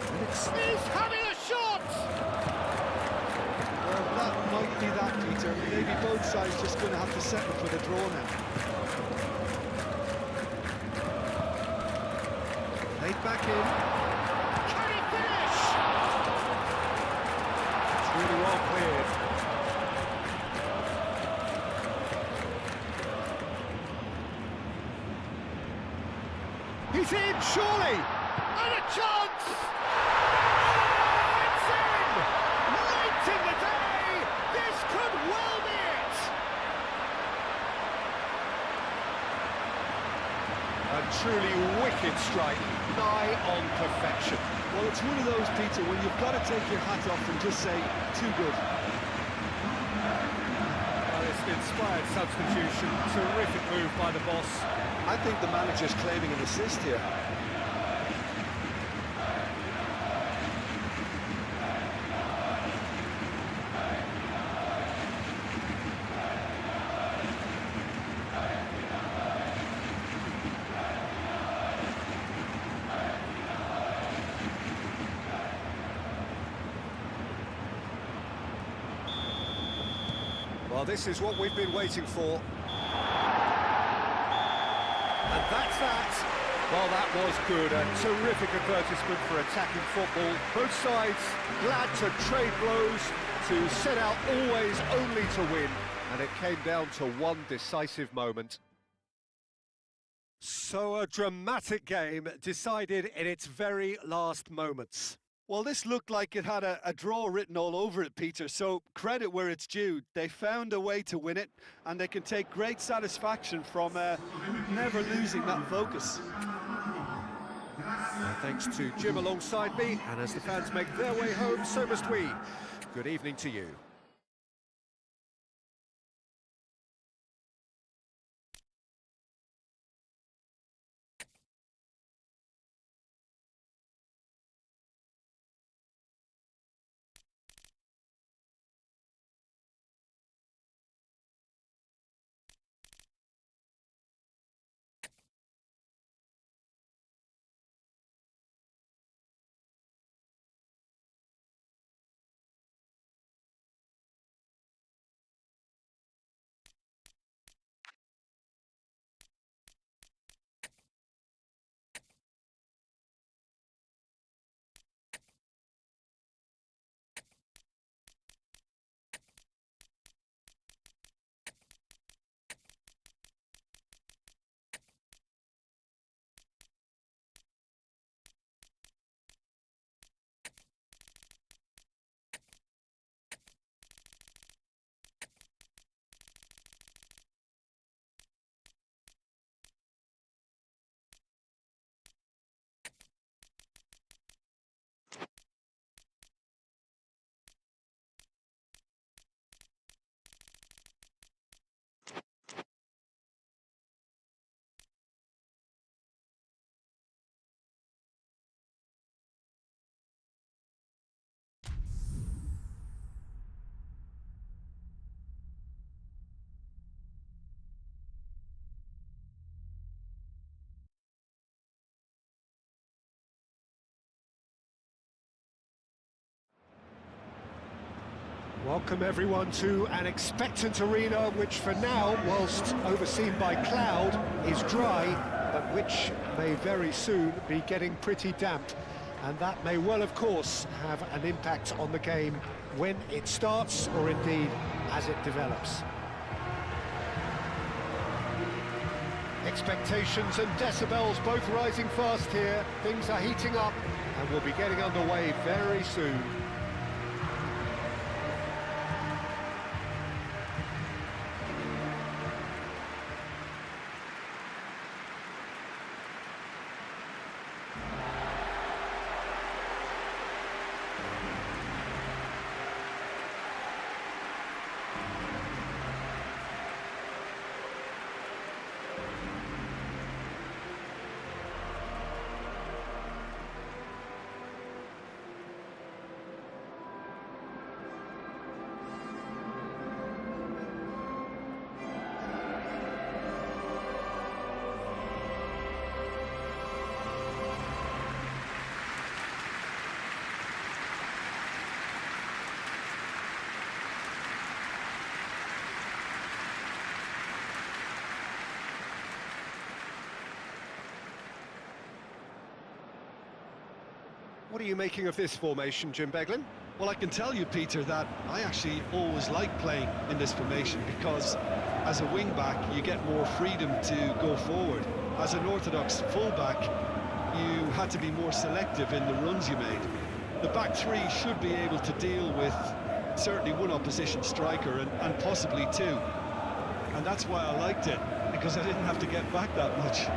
And he's having a shot! Well, that might be that, Peter. Maybe both sides just going to have to settle for the draw now. Played back in. Can he finish? It's really well cleared. He's in, surely! And a chance! Oh, it's in! Late in the day! This could well be it! A truly wicked strike, nigh on perfection. Well, it's one of those, Peter, when you've got to take your hat off and just say, too good. Well, it's an inspired substitution, terrific move by the boss. I think the manager's claiming an assist here. Well, this is what we've been waiting for. And that's that. Well, that was good. A terrific advertisement for attacking football. Both sides glad to trade blows, to set out always only to win. And it came down to one decisive moment. So a dramatic game decided in its very last moments. Well, this looked like it had a draw written all over it, Peter, so credit where it's due. They found a way to win it, and they can take great satisfaction from never losing that focus. Thanks to Jim alongside me, and as the fans make their way home, so must we. Good evening to you. Welcome everyone to an expectant arena which for now, whilst overseen by cloud, is dry, but which may very soon be getting pretty damp. And that may well, of course, have an impact on the game when it starts, or indeed as it develops. Expectations and decibels both rising fast here. Things are heating up and we'll be getting underway very soon. What are you making of this formation, Jim Beglin? Well, I can tell you, Peter, that I actually always like playing in this formation because as a wing-back, you get more freedom to go forward. As an orthodox full-back, you had to be more selective in the runs you made. The back three should be able to deal with certainly one opposition striker and possibly two. And that's why I liked it, because I didn't have to get back that much.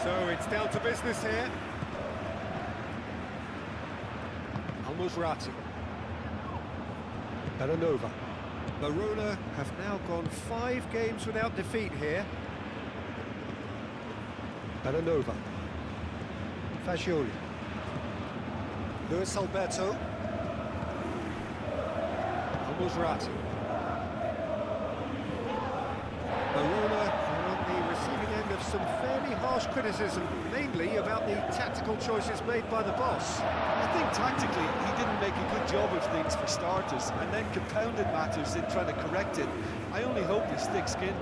So it's down to business here. Al-Musrati. Bellanova. Verona have now gone 5 games without defeat here. Bellanova. Fagioli. Luis Alberto. Al-Musrati. Verona are on the receiving end of some fairly harsh criticism, mainly about the tactical choices made by the boss. I think tactically he didn't make a good job of things for starters, and then compounded matters in trying to correct it. I only hope he's thick-skinned.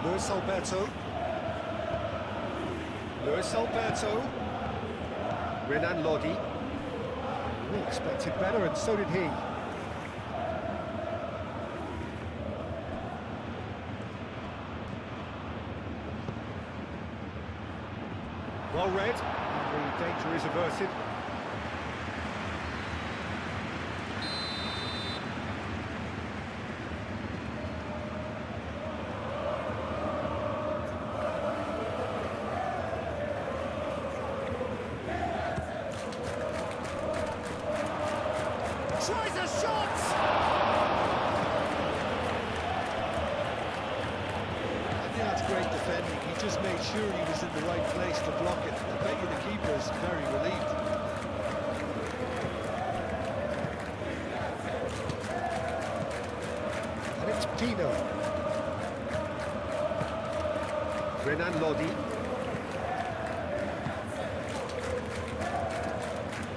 Luis Alberto. Luis Alberto. Renan Lodi. We expected better, and so did he. Well read, and the danger is averted. Tries a shot! That's great defending. He just made sure he was in the right place to block it. I bet you the keeper is very relieved. And it's Pino. Renan Lodi.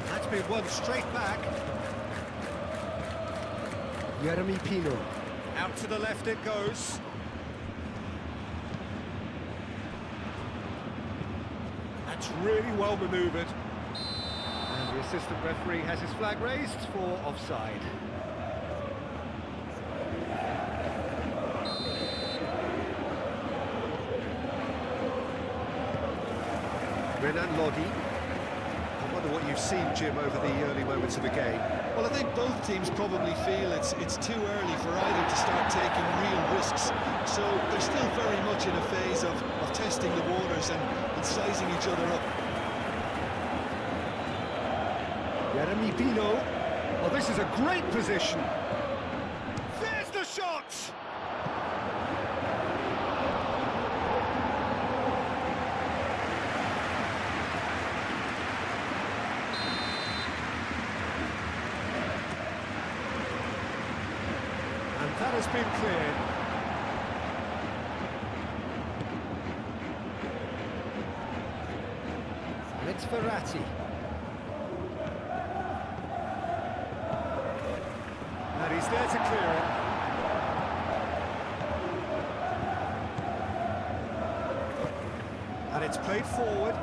That's been won straight back. Jeremy Pino. Out to the left it goes. That's really well manoeuvred. And the assistant referee has his flag raised for offside. Renan Lodi. I wonder what you've seen, Jim, over the early moments of the game. Well, I think both teams probably feel it's too early for either to start taking real risks. So they're still very much in a phase of testing the waters and sizing each other up. Jeremy Pino. Well, this is a great position. There's the shot! has been cleared. And it's Verratti. And he's there to clear it. And it's played forward.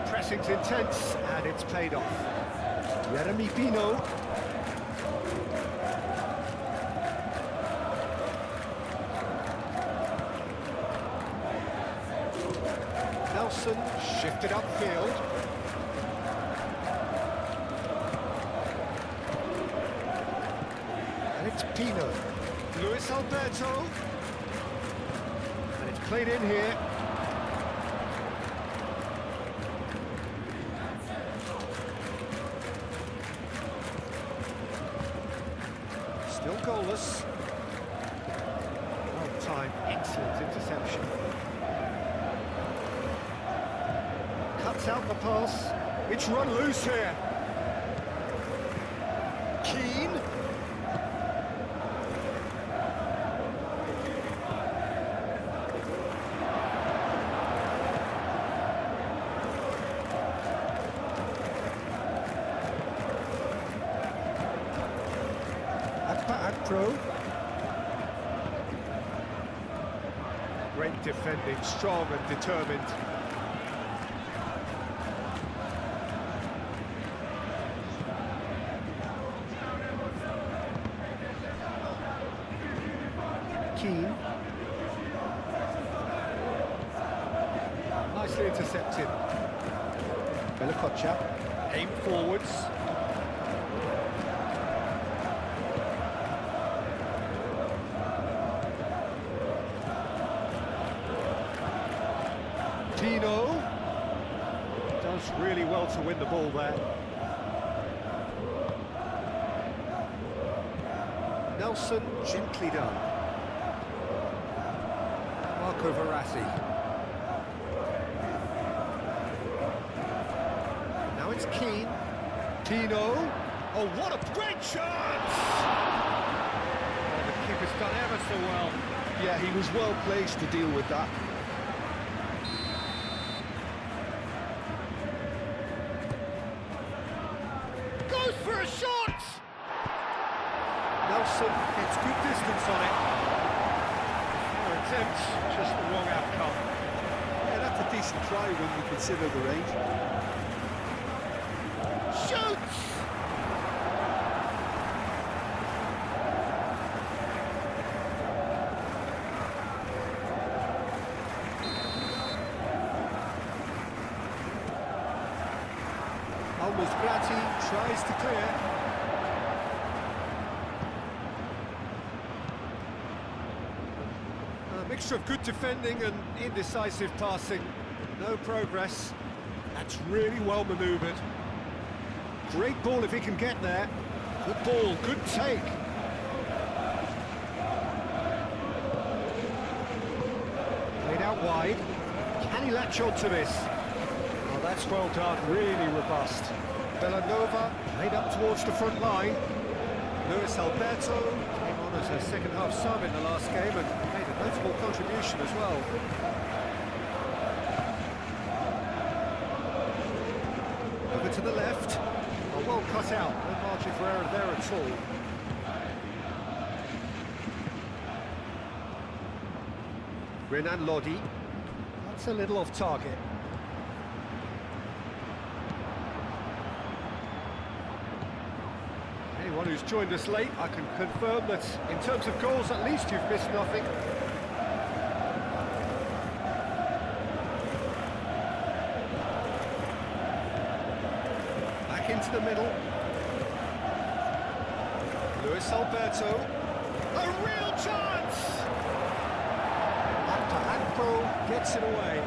Pressing's intense, and it's played off. Jeremy Pino. Nelson shifted upfield. And it's Pino. Luis Alberto. And it's played in here. Still goalless. Well timed, excellent interception. Cuts out the pass. It's run loose here. Keane. Pro. Great defending, strong and determined. Keane. Nicely intercepted. Belakocha. Aim forwards. Pino does really well to win the ball there. Nelson gently done. Marco Verratti. Now it's Keane. Pino. Oh, what a great chance! Oh, the keeper's done ever so well. Yeah, he was well placed to deal with that. For a shot! Nelson gets good distance on it. Fair attempt, just the wrong outcome. Yeah, that's a decent try when you consider the range. Shoots! Verratti tries to clear. A mixture of good defending and indecisive passing. No progress. That's really well manoeuvred. Great ball if he can get there. Good ball, good take. Played out wide. Can he latch on to this? Oh, that's well done, really robust. Bellanova played up towards the front line. Luis Alberto came on as a second-half sub in the last game and made a notable contribution as well. Over to the left. Oh, well cut out, no margin for error there at all. Renan Lodi. That's a little off target. Anyone who's joined us late, I can confirm that in terms of goals, at least you've missed nothing. Back into the middle. Luis Alberto. A real chance! Akpo gets it away.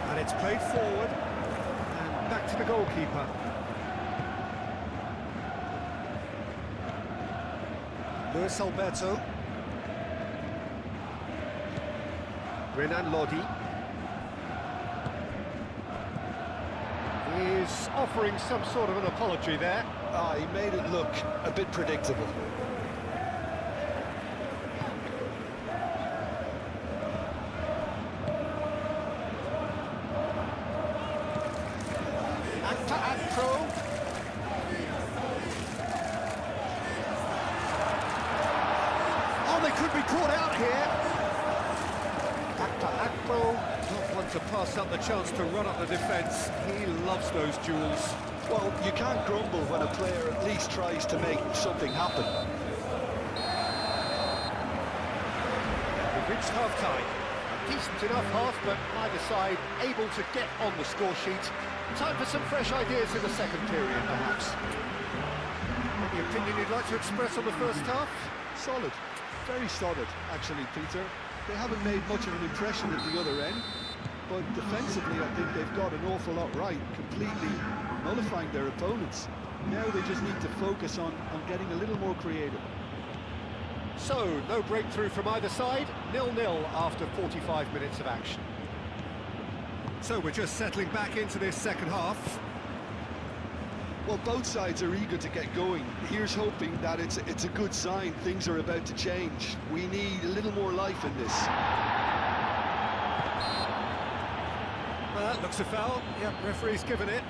And it's played forward. And back to the goalkeeper. Luis Alberto. Renan Lodi. is offering some sort of an apology there. Ah, he made it look a bit predictable. Oh, they could be caught out here. Don't want to pass up the chance to run up the defence. He loves those duels. Well, you can't grumble when a player at least tries to make something happen. We've reached half-time. A decent enough half, but neither side able to get on the score sheet. Time for some fresh ideas in the second period, perhaps. Any opinion you'd like to express on the first half? Solid, very solid, actually, Peter. They haven't made much of an impression at the other end, but defensively I think they've got an awful lot right, completely nullifying their opponents. Now they just need to focus on getting a little more creative. So, no breakthrough from either side, 0-0 after 45 minutes of action. So we're just settling back into this second half. Well, both sides are eager to get going. Here's hoping that it's a good sign. Things are about to change. We need a little more life in this. Well, that looks a foul. Yep, referee's given it.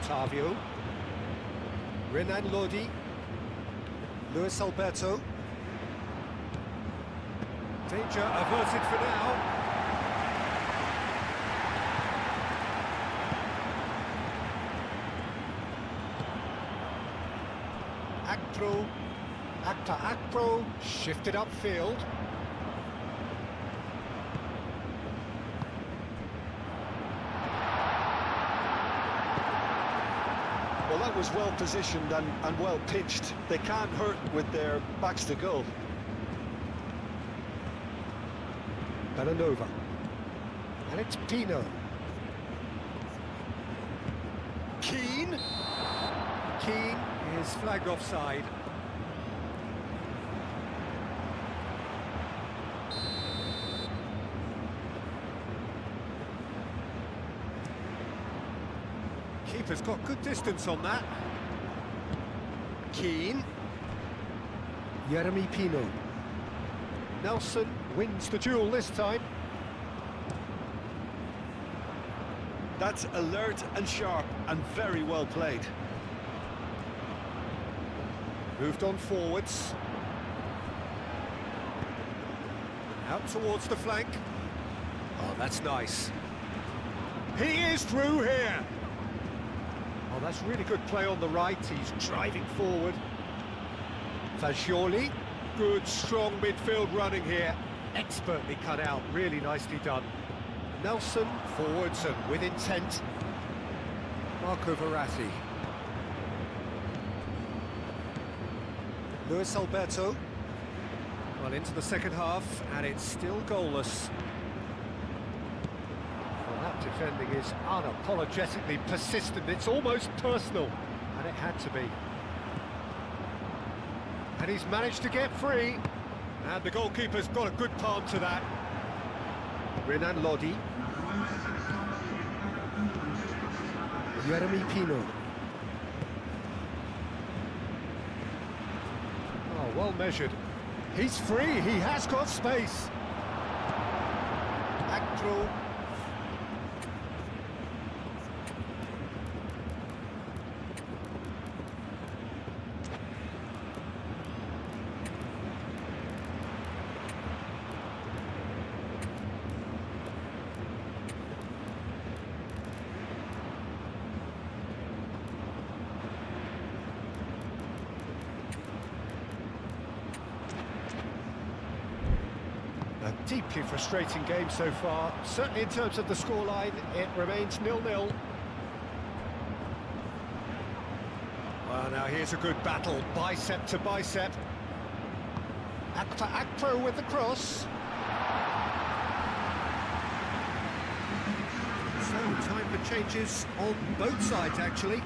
Tavio. Renan Lodi. Luis Alberto. Danger averted for now. Akpro shifted upfield. Well, that was well positioned and well pitched. They can't hurt with their backs to goal. Belanova. And it's Pino. Keane is flagged offside. Keeper's got good distance on that. Keane. Jeremy Pino. Nelson wins the duel this time. That's alert and sharp and very well played. Moved on forwards. Out towards the flank. Oh, that's nice. He is through here. Oh, that's really good play on the right. He's driving forward. Fagioli. Good, strong midfield running here. Expertly cut out, really nicely done. Nelson, forwards and with intent. Marco Verratti. Luis Alberto. Well, into the second half, and it's still goalless. Well, that defending is unapologetically persistent. It's almost personal, and it had to be. And he's managed to get free. And the goalkeeper's got a good palm to that. Renan Lodi. Jeremy Pino. Oh, well measured. He's free, he has got space. Actro. A deeply frustrating game so far. Certainly in terms of the scoreline, it remains 0-0. Well, now here's a good battle, bicep to bicep. Akpro with the cross. So, time for changes on both sides, actually.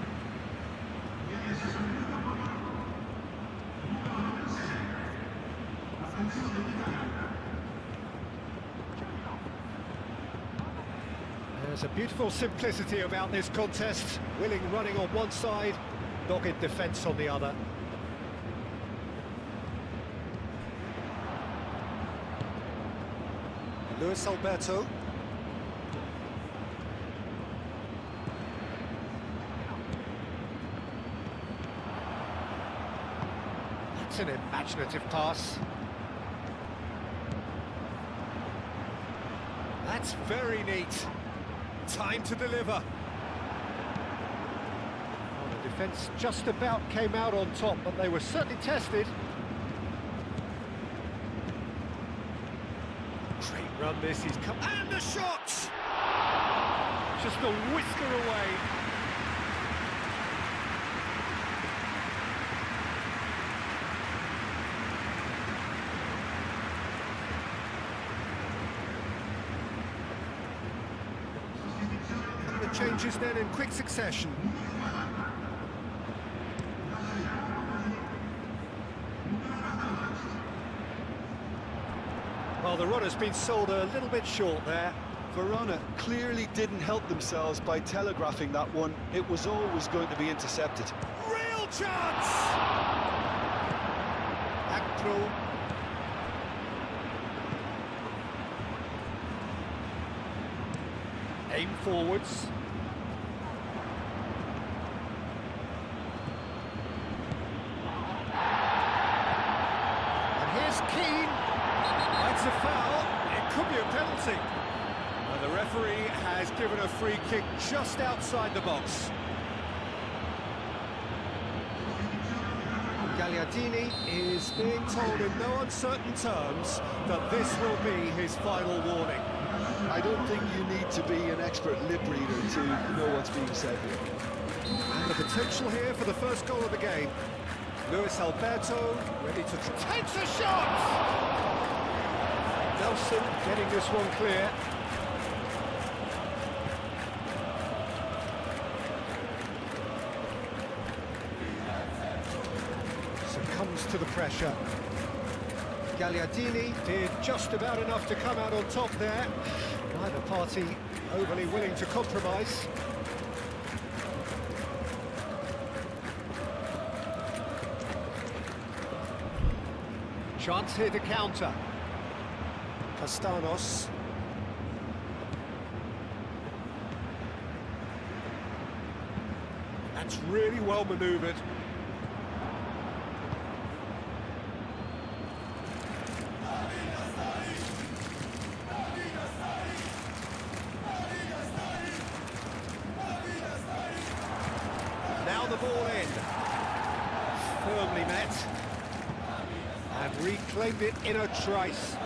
Beautiful simplicity about this contest. Willing running on one side, dogged defence on the other. Luis Alberto. That's an imaginative pass. That's very neat. Time to deliver. Well, the defence just about came out on top, but they were certainly tested. Great run this, he's come... And the shot! Just a whisker away. Changes then in quick succession. Well, the run has been sold a little bit short there. Verona clearly didn't help themselves by telegraphing that one. It was always going to be intercepted. Real chance! Actro. Aim forwards. That's a foul. It could be a penalty. And the referee has given a free kick just outside the box. Gagliardini is being told in no uncertain terms that this will be his final warning. I don't think you need to be an expert lip reader to know what's being said here. And the potential here for the first goal of the game. Luis Alberto ready to... Takes a shot! Nelson getting this one clear. Succumbs to the pressure. Gagliardini did just about enough to come out on top there. Neither party overly willing to compromise. Chance here to counter. Castanos. That's really well manoeuvred. Now the ball in. Firmly met. And reclaimed it in a trice.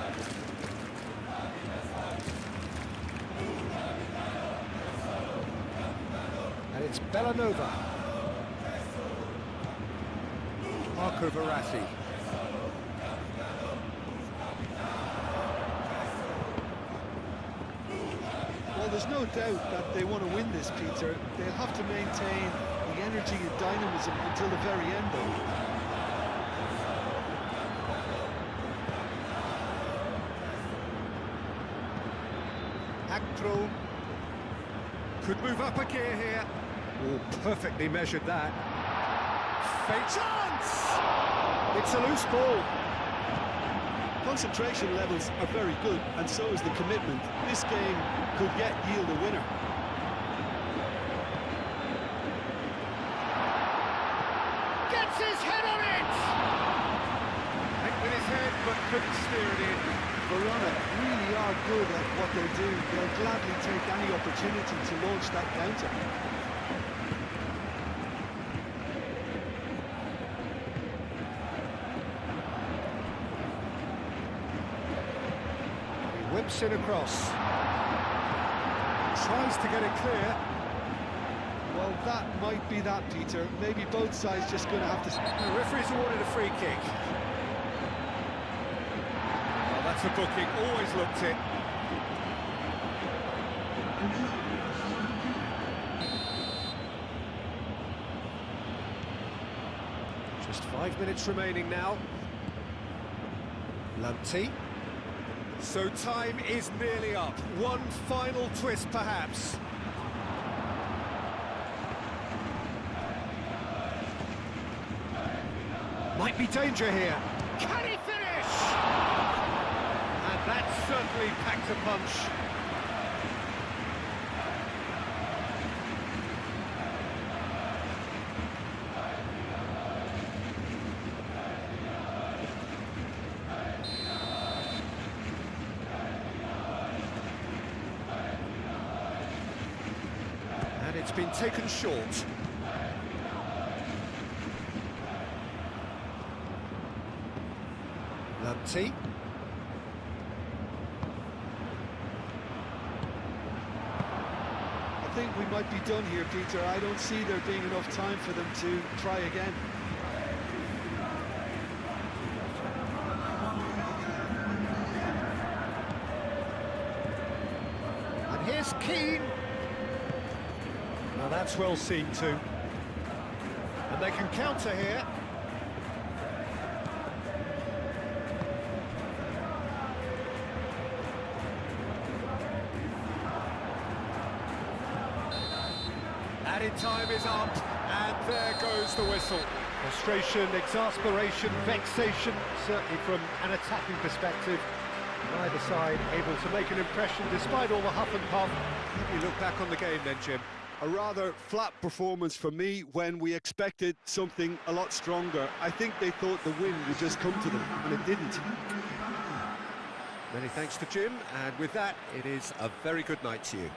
And it's Bellanova. Marco Verratti. Well, there's no doubt that they want to win this, Peter. They'll have to maintain the energy and dynamism until the very end, though. Actro could move up a gear here. Oh, perfectly measured that. Fake chance! It's a loose ball. Concentration levels are very good, and so is the commitment. This game could yield a winner. Gets his head on it! Hit with his head, but couldn't steer it in. Verona really are good at what they do. They'll gladly take any opportunity to launch that counter. He whips it across. Tries to get it clear. Well, that might be that, Peter. Maybe both sides just going to have to... The referee's awarded a free kick. That's a booking, always looked it. Just 5 minutes remaining now. Lanti. So time is nearly up. One final twist, perhaps. Might be danger here. Can he finish? And that certainly packed a punch. And it's been taken short. Lumpty. I think we might be done here, Peter. I don't see there being enough time for them to try again. And here's Keane. Now that's well seen too. And they can counter here. Added time is up, and there goes the whistle. Frustration, exasperation, vexation, certainly from an attacking perspective. Neither side able to make an impression despite all the huff and puff. How do you look back on the game then, Jim? A rather flat performance for me when we expected something a lot stronger. I think they thought the win would just come to them, and it didn't. Many thanks to Jim, and with that, it is a very good night to you.